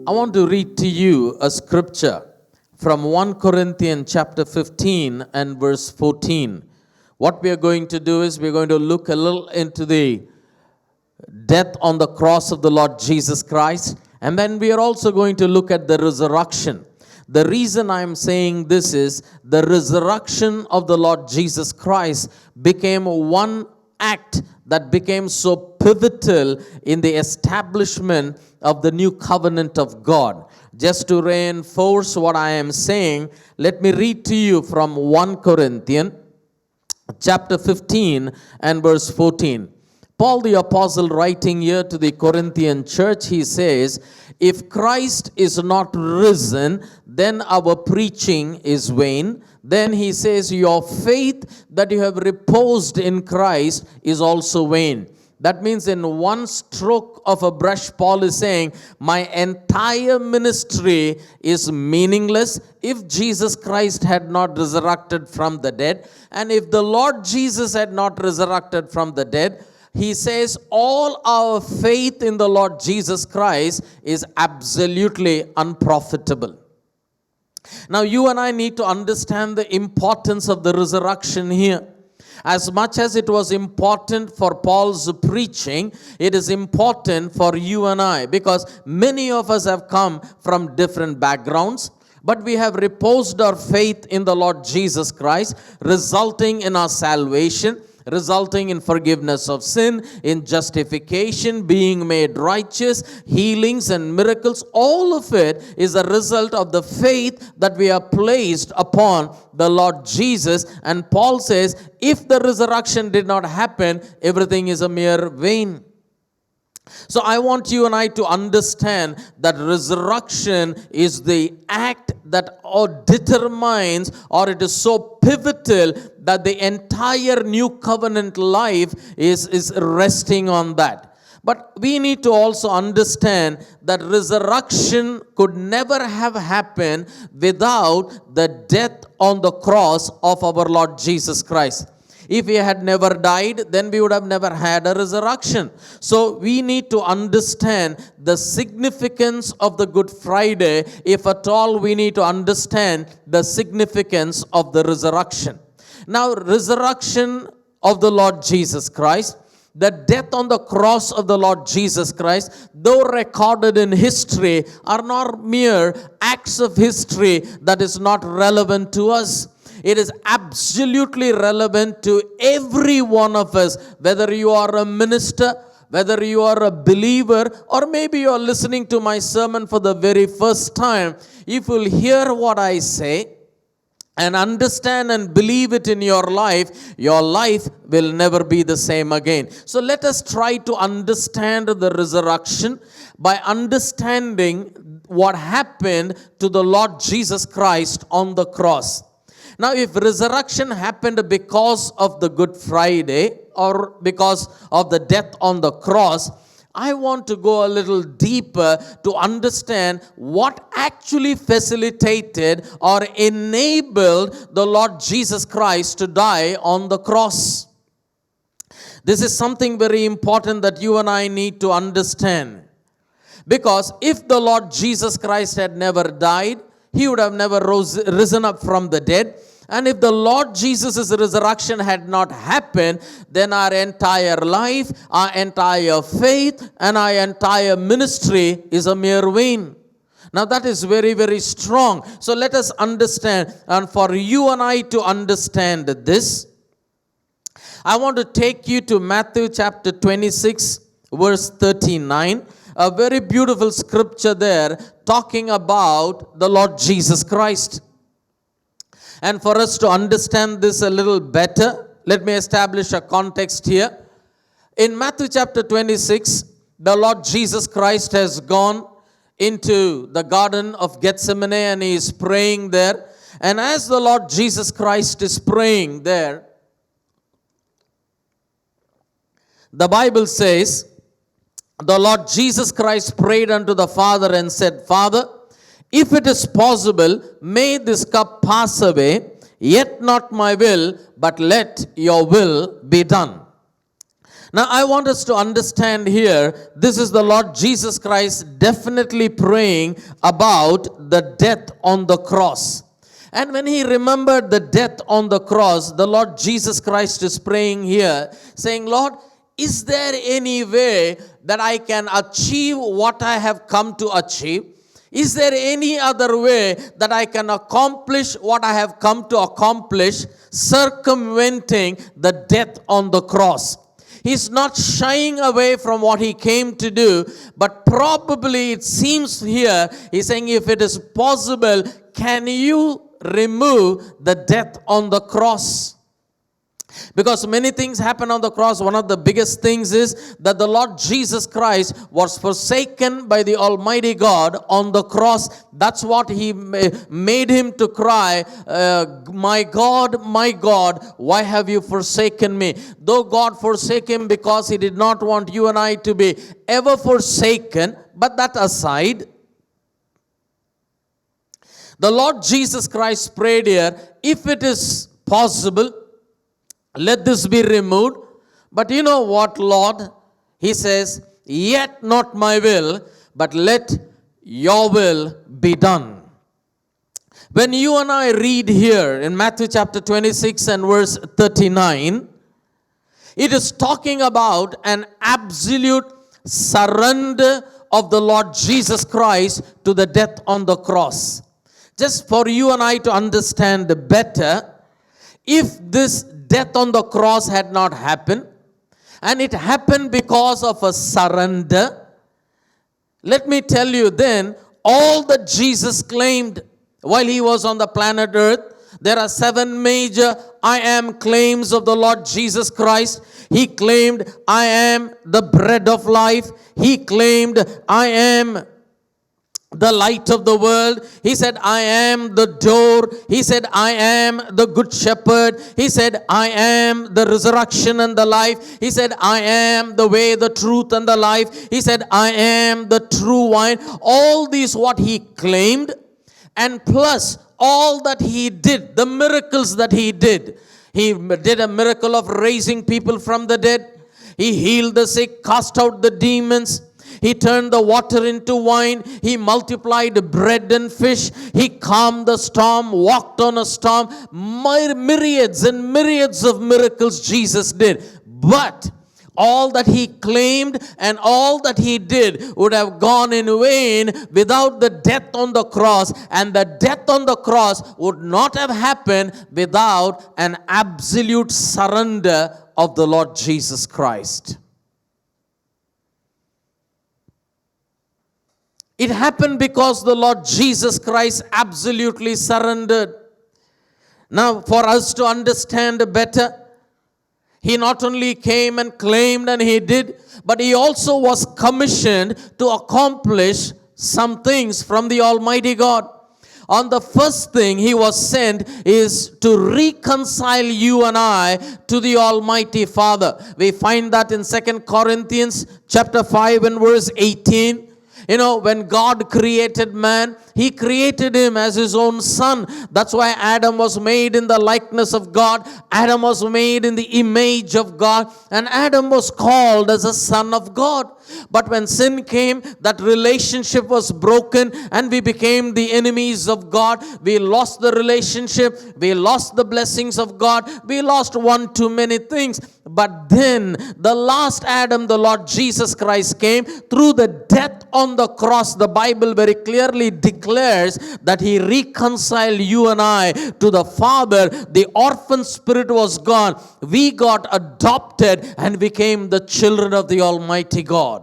I want to read to you a scripture from 1 Corinthians chapter 15 and verse 14. What we are going to do is we're going to look a little into the death on the cross of the Lord Jesus Christ, and then we are also going to look at the resurrection. The reason I'm saying this is the resurrection of the Lord Jesus Christ became one act that became so pivotal in the establishment of the new covenant of God. Just to reinforce what I am saying, let me read to you from 1 Corinthians chapter 15 and verse 14. Paul the apostle, writing here to the Corinthian church, he says, if Christ is not risen, then our preaching is vain. Then he says, your faith that you have reposed in Christ is also vain. That means in one stroke of a brush, Paul is saying, my entire ministry is meaningless if Jesus Christ had not resurrected from the dead. And if the Lord Jesus had not resurrected from the dead, he says all our faith in the Lord Jesus Christ is absolutely unprofitable. Now you and I need to understand the importance of the resurrection here. As much as it was important for Paul's preaching, it is important for you and I, because many of us have come from different backgrounds, but we have reposed our faith in the Lord Jesus Christ, resulting in our salvation, resulting in forgiveness of sin, in justification, being made righteous, healings and miracles. All of it is a result of the faith that we are placed upon the Lord Jesus. And Paul says, if the resurrection did not happen, everything is a mere vain. So I want you and I to understand that resurrection is the act that determines, or it is so pivotal that the entire new covenant life is resting on that. But we need to also understand that resurrection could never have happened without the death on the cross of our Lord Jesus Christ. If he had never died, then we would have never had a resurrection. So we need to understand the significance of the Good Friday. If at all, we need to understand the significance of the resurrection. Now, resurrection of the Lord Jesus Christ, the death on the cross of the Lord Jesus Christ, though recorded in history, are not mere acts of history that is not relevant to us. It is absolutely relevant to every one of us, whether you are a minister, whether you are a believer, or maybe you are listening to my sermon for the very first time. If you'll hear what I say and understand and believe it in your life will never be the same again. So let us try to understand the resurrection by understanding what happened to the Lord Jesus Christ on the cross. Now, if resurrection happened because of the Good Friday or because of the death on the cross, I want to go a little deeper to understand what actually facilitated or enabled the Lord Jesus Christ to die on the cross. This is something very important that you and I need to understand. Because if the Lord Jesus Christ had never died, he would have never risen up from the dead. And if the Lord Jesus' resurrection had not happened, then our entire life, our entire faith, and our entire ministry is a mere vain. Now that is very, very strong. So let us understand, and for you and I to understand this, I want to take you to Matthew chapter 26, verse 39. A very beautiful scripture there talking about the Lord Jesus Christ. And for us to understand this a little better, let me establish a context here. In Matthew chapter 26, the Lord Jesus Christ has gone into the Garden of Gethsemane and he is praying there. And as the Lord Jesus Christ is praying there, the Bible says, the Lord Jesus Christ prayed unto the Father and said, Father, if it is possible, may this cup pass away, yet not my will, but let your will be done. Now, I want us to understand here, this is the Lord Jesus Christ definitely praying about the death on the cross. And when he remembered the death on the cross, the Lord Jesus Christ is praying here, saying, Lord, is there any way that I can achieve what I have come to achieve? Is there any other way that I can accomplish what I have come to accomplish, circumventing the death on the cross? He's not shying away from what he came to do, but probably it seems here, he's saying, if it is possible, can you remove the death on the cross? Because many things happen on the cross. One of the biggest things is that the Lord Jesus Christ was forsaken by the Almighty God on the cross. That's what he made him to cry, my God, why have you forsaken me? Though God forsake him because he did not want you and I to be ever forsaken, but that aside, the Lord Jesus Christ prayed here, if it is possible, let this be removed. But you know what, Lord? He says, yet not my will, but let your will be done. When you and I read here in Matthew chapter 26 and verse 39, it is talking about an absolute surrender of the Lord Jesus Christ to the death on the cross. Just for you and I to understand better, if this death on the cross had not happened, and it happened because of a surrender, let me tell you then, all that Jesus claimed while he was on the planet earth, there are 7 major I am claims of the Lord Jesus Christ. He claimed, I am the bread of life. He claimed, I am the light of the world. He said, I am the door. He said, I am the good shepherd. He said, I am the resurrection and the life. He said, I am the way, the truth, and the life. He said, I am the true wine. All these what he claimed, and plus all that he did, the miracles that he did. He did a miracle of raising people from the dead. He healed the sick, cast out the demons. He turned the water into wine. He multiplied bread and fish. He calmed the storm, walked on a storm. Myriads and myriads of miracles Jesus did. But all that he claimed and all that he did would have gone in vain without the death on the cross. And the death on the cross would not have happened without an absolute surrender of the Lord Jesus Christ. It happened because the Lord Jesus Christ absolutely surrendered. Now, for us to understand better, he not only came and claimed and he did, but he also was commissioned to accomplish some things from the Almighty God. On the first thing he was sent is to reconcile you and I to the Almighty Father. We find that in 2 Corinthians chapter 5 and verse 18. You know, when God created man, he created him as his own son. That's why Adam was made in the likeness of God. Adam was made in the image of God. And Adam was called as a son of God. But when sin came, that relationship was broken and we became the enemies of God. We lost the relationship. We lost the blessings of God. We lost one too many things. But then the last Adam, the Lord Jesus Christ, came through the death on the cross. The Bible very clearly declares that he reconciled you and I to the Father. The orphan spirit was gone. We got adopted and became the children of the Almighty God.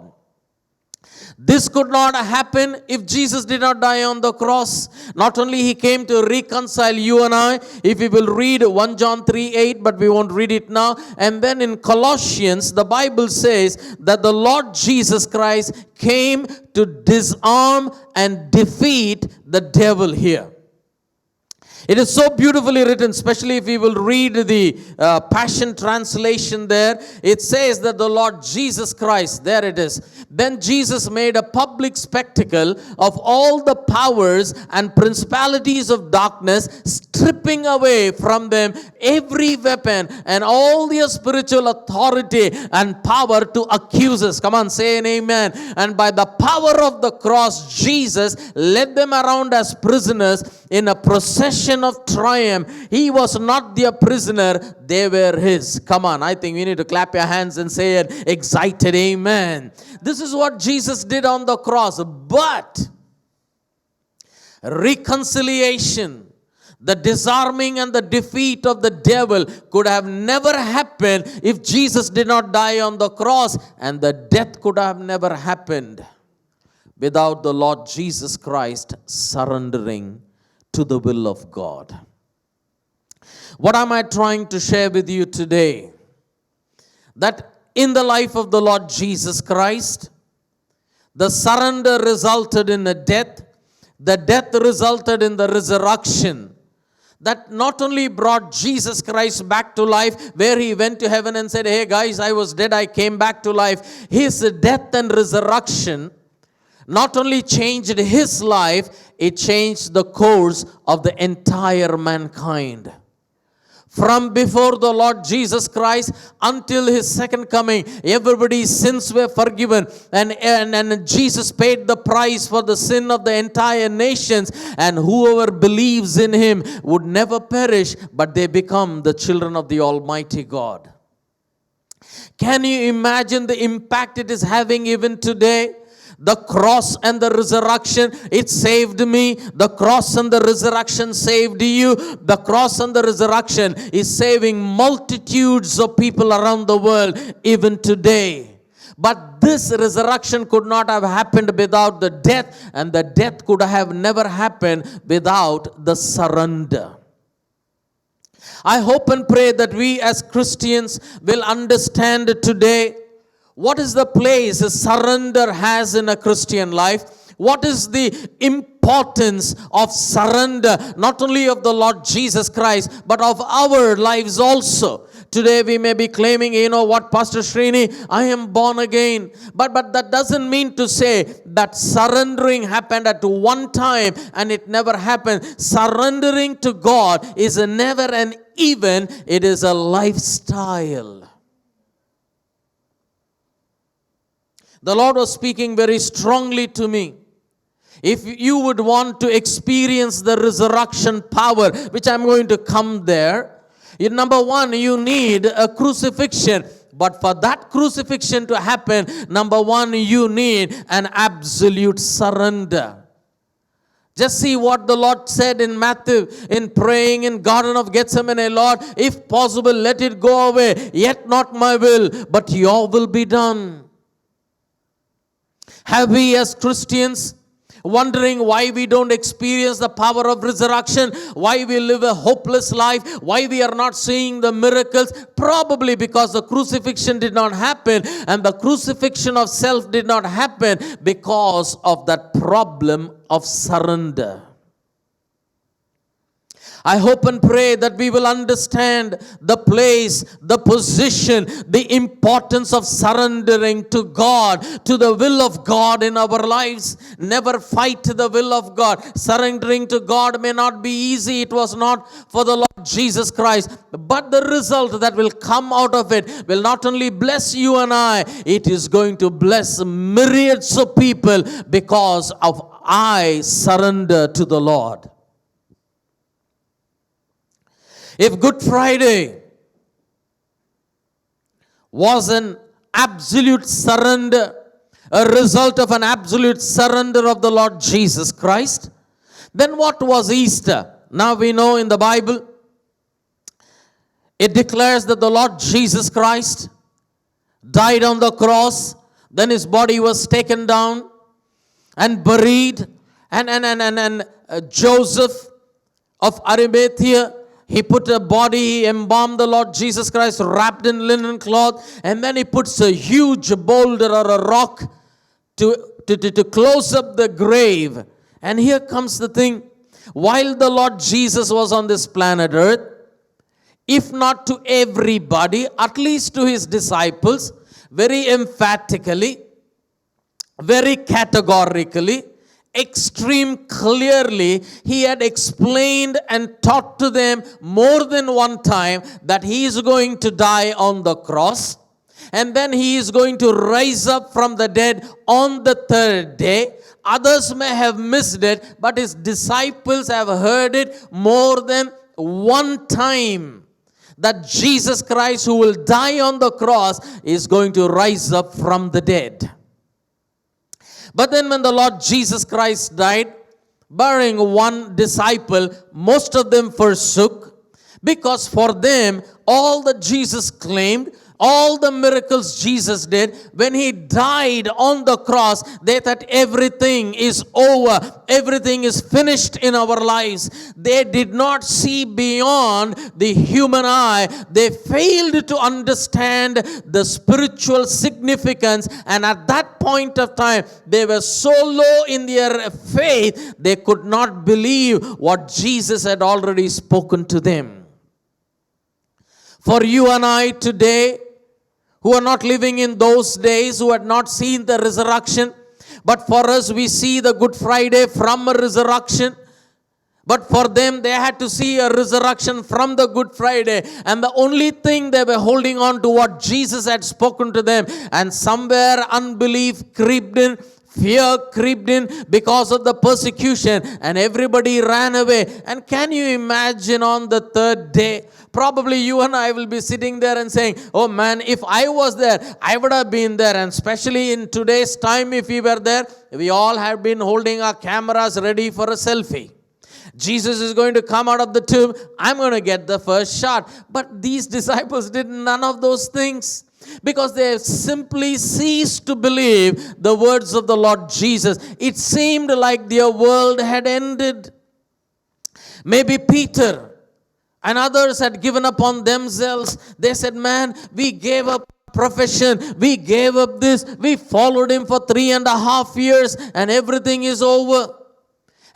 This could not happen if Jesus did not die on the cross. Not only he came to reconcile you and I, if we will read 1 John 3:8, but we won't read it now. And then in Colossians, the Bible says that the Lord Jesus Christ came to disarm and defeat the devil here. It is so beautifully written, especially if we will read the Passion Translation there. It says that the Lord Jesus Christ, there it is. Then Jesus made a public spectacle of all the powers and principalities of darkness, stripping away from them every weapon and all their spiritual authority and power to accuse us. Come on, say an amen. And by the power of the cross, Jesus led them around as prisoners in a procession of triumph. He was not their prisoner, they were his. Come on, I think we need to clap your hands and say an excited amen. This is what Jesus did on the cross. But reconciliation, the disarming and the defeat of the devil could have never happened if Jesus did not die on the cross, and the death could have never happened without the Lord Jesus Christ surrendering to the will of God. What am I trying to share with you today? That in the life of the Lord Jesus Christ, the surrender resulted in a death. The death resulted in the resurrection. That not only brought Jesus Christ back to life, where he went to heaven and said, hey guys, I was dead, I came back to life. His death and resurrection not only changed his life, it changed the course of the entire mankind. From before the Lord Jesus Christ until his second coming, everybody's sins were forgiven, and Jesus paid the price for the sin of the entire nations, and whoever believes in him would never perish, but they become the children of the Almighty God. Can you imagine the impact it is having even today? The cross and the resurrection, it saved me. The cross and the resurrection saved you. The cross and the resurrection is saving multitudes of people around the world even today. But this resurrection could not have happened without the death, and the death could have never happened without the surrender. I hope and pray that we as Christians will understand today what is the place surrender has in a Christian life. What is the importance of surrender, not only of the Lord Jesus Christ, but of our lives also. Today we may be claiming, you know what, Pastor Srini, I am born again. But that doesn't mean to say that surrendering happened at one time and it never happened. Surrendering to God is never an event, it is a lifestyle. The Lord was speaking very strongly to me. If you would want to experience the resurrection power, which I'm going to come there, number one, you need a crucifixion. But for that crucifixion to happen, number one, you need an absolute surrender. Just see what the Lord said in Matthew, in praying in Garden of Gethsemane, Lord, if possible, let it go away. Yet not my will, but your will be done. Have we as Christians wondering why we don't experience the power of resurrection, why we live a hopeless life, why we are not seeing the miracles? Probably because the crucifixion did not happen, and the crucifixion of self did not happen because of that problem of surrender. I hope and pray that we will understand the place, the position, the importance of surrendering to God, to the will of God in our lives. Never fight the will of God. Surrendering to God may not be easy. It was not for the Lord Jesus Christ. But the result that will come out of it will not only bless you and I, it is going to bless myriads of people because of I surrender to the Lord. If Good Friday was an absolute surrender, a result of an absolute surrender of the Lord Jesus Christ, then what was Easter? Now we know in the Bible, it declares that the Lord Jesus Christ died on the cross, then his body was taken down and buried, and Joseph of Arimathea, he put a body, he embalmed the Lord Jesus Christ, wrapped in linen cloth, and then he puts a huge boulder or a rock to close up the grave. And here comes the thing. while the Lord Jesus was on this planet earth, if not to everybody, at least to his disciples, very emphatically, very categorically, extreme clearly, he had explained and taught to them more than one time that he is going to die on the cross, and then he is going to rise up from the dead on the third day. Others may have missed it, but his disciples have heard it more than one time, that Jesus Christ, who will die on the cross, is going to rise up from the dead. But then when the Lord Jesus Christ died, barring one disciple, most of them forsook, because for them, all that Jesus claimed, all the miracles Jesus did, when he died on the cross, they thought everything is over, everything is finished in our lives. They did not see beyond the human eye. They failed to understand the spiritual significance, and at that point of time, they were so low in their faith, they could not believe what Jesus had already spoken to them. For you and I today, who are not living in those days, who had not seen the resurrection, but for us, we see the Good Friday from a resurrection. But for them, they had to see a resurrection from the Good Friday. And the only thing they were holding on to what Jesus had spoken to them. And somewhere unbelief crept in, fear crept in because of the persecution, and everybody ran away. And can you imagine on the third day, probably you and I will be sitting there and saying, oh man, if I was there, I would have been there. And especially in today's time, if we were there, we all have been holding our cameras ready for a selfie. Jesus is going to come out of the tomb. I'm going to get the first shot. But these disciples did none of those things, because they simply ceased to believe the words of the Lord Jesus. It seemed like their world had ended. Maybe Peter and others had given up on themselves. They said, man, we gave up profession, we gave up this, we followed him for 3.5 years, and everything is over.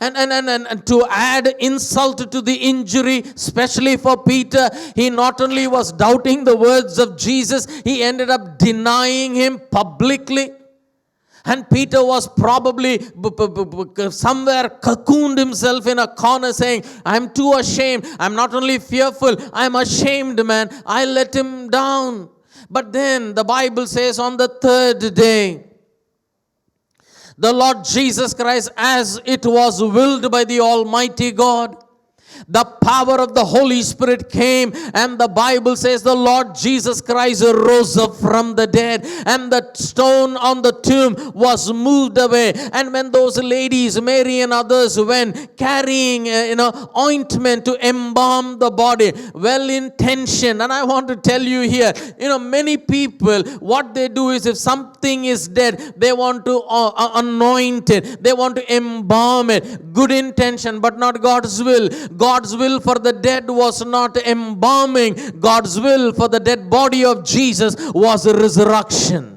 And to add insult to the injury, especially for Peter, he not only was doubting the words of Jesus, he ended up denying him publicly. And Peter was probably somewhere cocooned himself in a corner saying, I'm too ashamed. I'm not only fearful, I'm ashamed, man. I let him down. But then the Bible says on the third day, the Lord Jesus Christ, as it was willed by the Almighty God, the power of the Holy Spirit came, and the Bible says the Lord Jesus Christ rose up from the dead, and the stone on the tomb was moved away. And when those ladies, Mary and others, went carrying ointment to embalm the body, well intentioned. And I want to tell you here, many people, what they do is, if something is dead, they want to anoint it, they want to embalm it. Good intention, but not God's will. God's will for the dead was not embalming. God's will for the dead body of Jesus was a resurrection.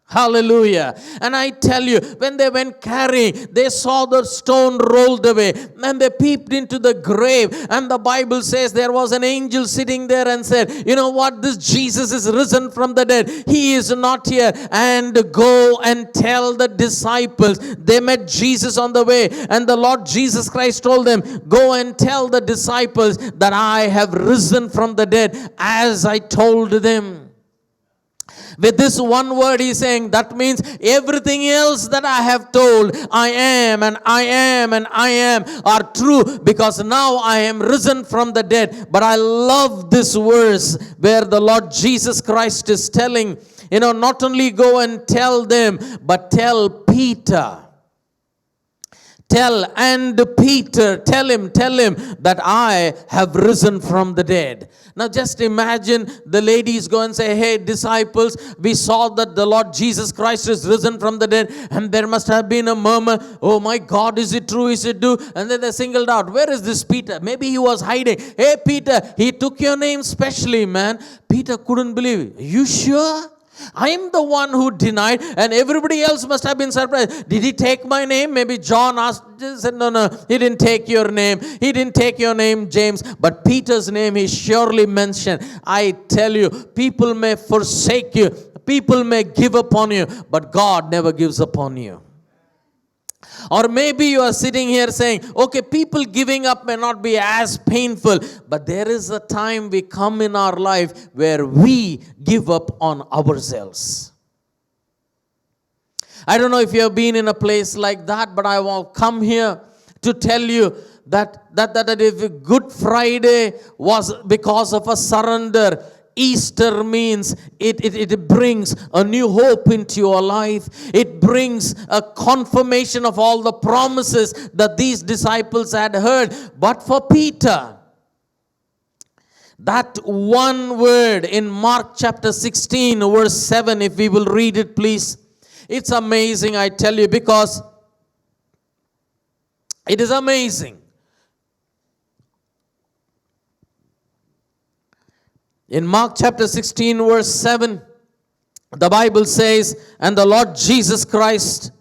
Hallelujah. And I tell you, when they went carrying, they saw the stone rolled away, and they peeped into the grave, and the Bible says there was an angel sitting there and said, you know what, this Jesus is risen from the dead. He is not here. And go and tell the disciples. They met Jesus on the way, and the Lord Jesus Christ told them, go and tell the disciples that I have risen from the dead, as I told them. With this one word, he's saying, that means everything else that I have told, I am and I am and I am, are true, because now I am risen from the dead. But I love this verse where the Lord Jesus Christ is telling, not only go and tell them, but tell Peter. Tell Peter, tell him that I have risen from the dead. Now just imagine the ladies go and say, hey disciples, we saw that the Lord Jesus Christ is risen from the dead, and there must have been a murmur. Oh my God, is it true? Is it true? And then they singled out, where is this Peter? Maybe he was hiding. Hey Peter, he took your name specially, man. Peter couldn't believe it. Are you sure? I am the one who denied, and everybody else must have been surprised. Did he take my name? Maybe John asked, said, no, he didn't take your name. He didn't take your name, James. But Peter's name he surely mentioned. I tell you, people may forsake you. People may give up on you, but God never gives up on you. Or maybe you are sitting here saying, okay, people giving up may not be as painful, but there is a time we come in our life where we give up on ourselves. I don't know if you have been in a place like that, but I want to come here to tell you that if Good Friday was because of a surrender, Easter means it brings a new hope into your life. It brings a confirmation of all the promises that these disciples had heard. But for Peter, that one word in Mark chapter 16, verse 7, if we will read it, please. It's amazing, I tell you, because it is amazing. In Mark chapter 16, verse 7, the Bible says, and the Lord Jesus Christ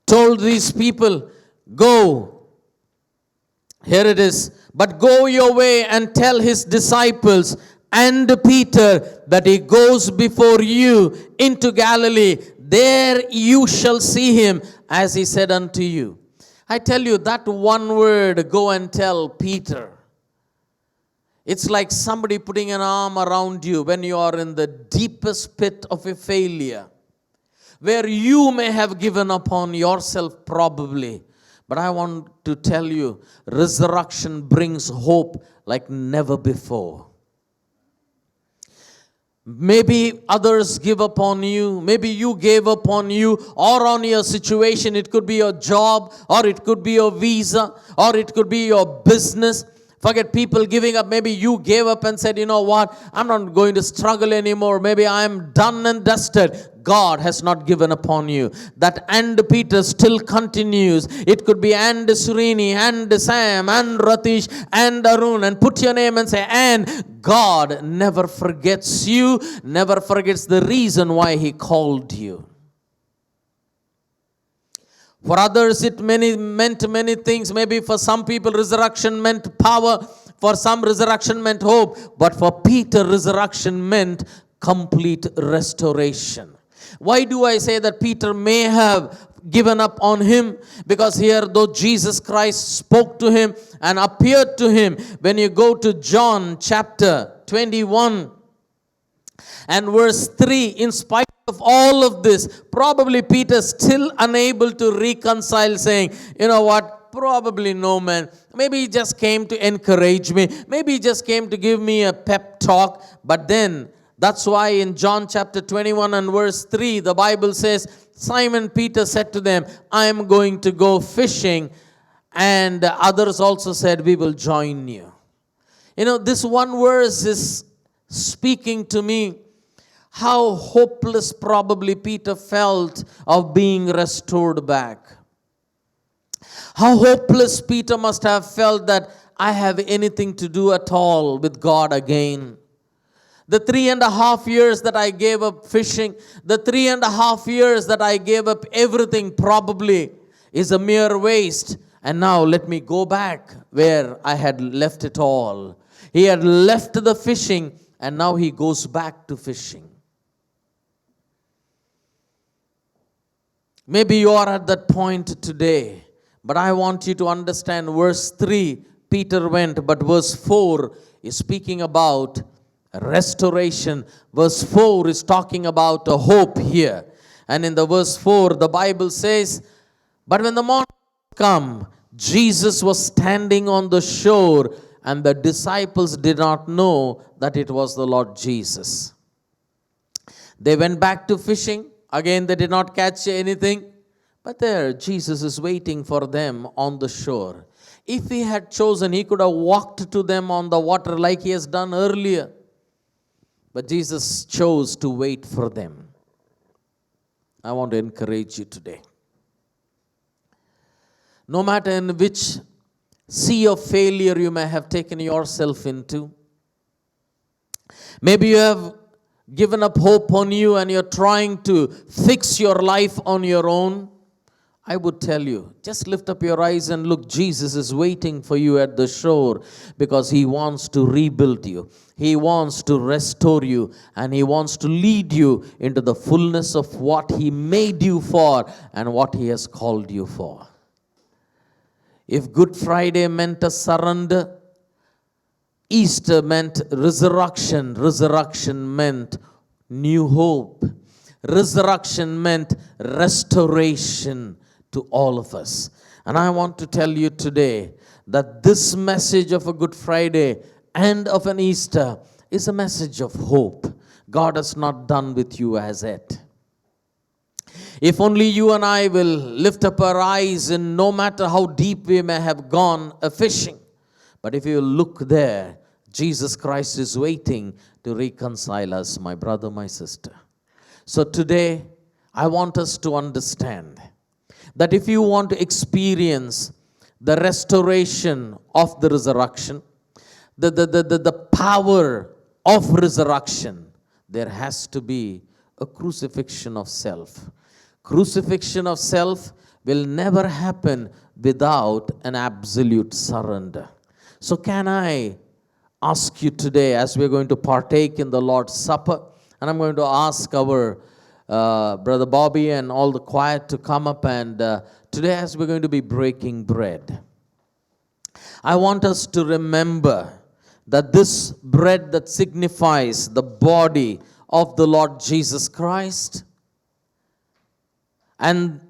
told these people, go. Here it is. But go your way and tell his disciples and Peter that he goes before you into Galilee. There you shall see him, as he said unto you. I tell you, that one word, go and tell Peter. It's like somebody putting an arm around you when you are in the deepest pit of a failure, where you may have given up on yourself probably. But I want to tell you, resurrection brings hope like never before. Maybe others give up on you. Maybe you gave up on you or on your situation. It could be your job, or it could be your visa, or it could be your business. Forget people giving up. Maybe you gave up and said, you know what, I'm not going to struggle anymore. Maybe I'm done and dusted. God has not given upon you. That and Peter still continues. It could be and Srini, and Sam, and Ratish, and Arun, and put your name and say, and God never forgets you, never forgets the reason why he called you. For others, it meant many things. Maybe for some people, resurrection meant power. For some, resurrection meant hope. But for Peter, resurrection meant complete restoration. Why do I say that Peter may have given up on him? Because here, though Jesus Christ spoke to him and appeared to him, when you go to John chapter 21 and verse 3, in spite of all of this, probably Peter still unable to reconcile, saying, you know what, probably no, man. Maybe he just came to encourage me. Maybe he just came to give me a pep talk. But then, that's why in John chapter 21 and verse 3, the Bible says, Simon Peter said to them, I am going to go fishing. And others also said, we will join you. You know, this one verse is speaking to me how hopeless probably Peter felt of being restored back. How hopeless Peter must have felt that I have anything to do at all with God again. The 3.5 years that I gave up fishing, the 3.5 years that I gave up everything probably is a mere waste. And now let me go back where I had left it all. He had left the fishing and now he goes back to fishing. Maybe you are at that point today, but I want you to understand verse 3, Peter went, but verse 4 is speaking about restoration. Verse 4 is talking about a hope here. And in the verse 4, the Bible says, but when the morning come, Jesus was standing on the shore, and the disciples did not know that it was the Lord Jesus. They went back to fishing. Again, they did not catch anything. But there, Jesus is waiting for them on the shore. If he had chosen, he could have walked to them on the water like he has done earlier. But Jesus chose to wait for them. I want to encourage you today. No matter in which sea of failure you may have taken yourself into, maybe you have given up hope on you and you're trying to fix your life on your own, I would tell you, just lift up your eyes and look. Jesus is waiting for you at the shore because He wants to rebuild you. He wants to restore you, and He wants to lead you into the fullness of what He made you for and what He has called you for. If Good Friday meant a surrender, Easter meant resurrection. Resurrection meant new hope. Resurrection meant restoration to all of us. And I want to tell you today that this message of a Good Friday and of an Easter is a message of hope. God has not done with you as yet. If only you and I will lift up our eyes, and no matter how deep we may have gone fishing, but if you look there, Jesus Christ is waiting to reconcile us, my brother, my sister. So today, I want us to understand that if you want to experience the restoration of the resurrection, the power of resurrection, there has to be a crucifixion of self. Crucifixion of self will never happen without an absolute surrender. So can I ask you today, as we're going to partake in the Lord's Supper, and I'm going to ask our Brother Bobby and all the choir to come up, and today as we're going to be breaking bread, I want us to remember that this bread that signifies the body of the Lord Jesus Christ, and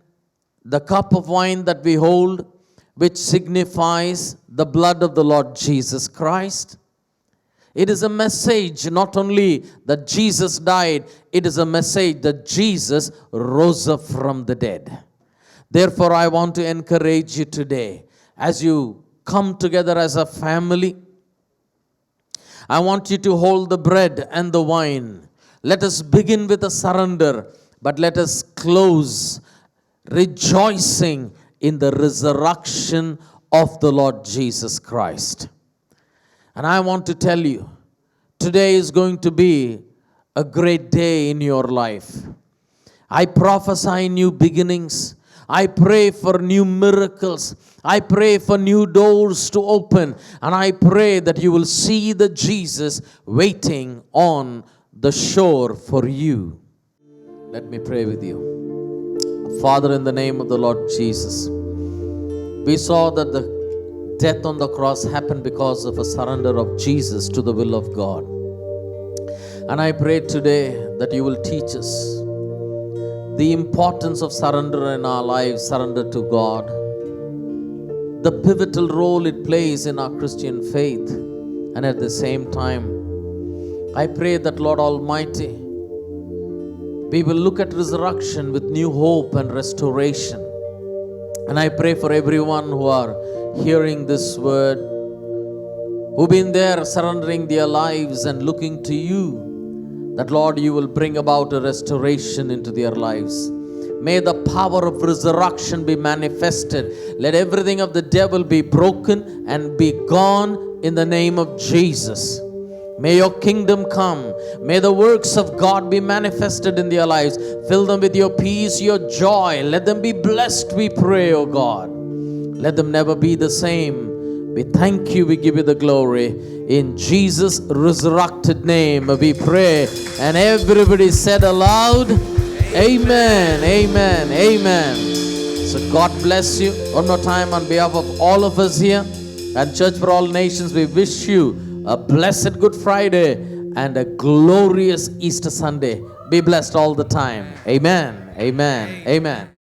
the cup of wine that we hold, which signifies the blood of the Lord Jesus Christ. It is a message not only that Jesus died, it is a message that Jesus rose up from the dead. Therefore, I want to encourage you today, as you come together as a family, I want you to hold the bread and the wine. Let us begin with a surrender, but let us close rejoicing in the resurrection of the Lord Jesus Christ. And I want to tell you, today is going to be a great day in your life. I prophesy new beginnings. I pray for new miracles. I pray for new doors to open. And I pray that you will see the Jesus waiting on the shore for you. Let me pray with you. Father, in the name of the Lord Jesus, we saw that the death on the cross happened because of a surrender of Jesus to the will of God. And I pray today that you will teach us the importance of surrender in our lives, surrender to God, the pivotal role it plays in our Christian faith. And at the same time, I pray that, Lord Almighty, we will look at resurrection with new hope and restoration. And I pray for everyone who are hearing this word, who've been there surrendering their lives and looking to you, that, Lord, you will bring about a restoration into their lives. May the power of resurrection be manifested. Let everything of the devil be broken and be gone in the name of Jesus. May your kingdom come. May the works of God be manifested in their lives. Fill them with your peace, your joy. Let them be blessed, we pray, O God. Let them never be the same. We thank you, we give you the glory. In Jesus' resurrected name we pray. And everybody said aloud, Amen, amen, amen. So God bless you. One more time on behalf of all of us here and Church for All Nations, we wish you a blessed Good Friday and a glorious Easter Sunday. Be blessed all the time. Amen, amen, amen.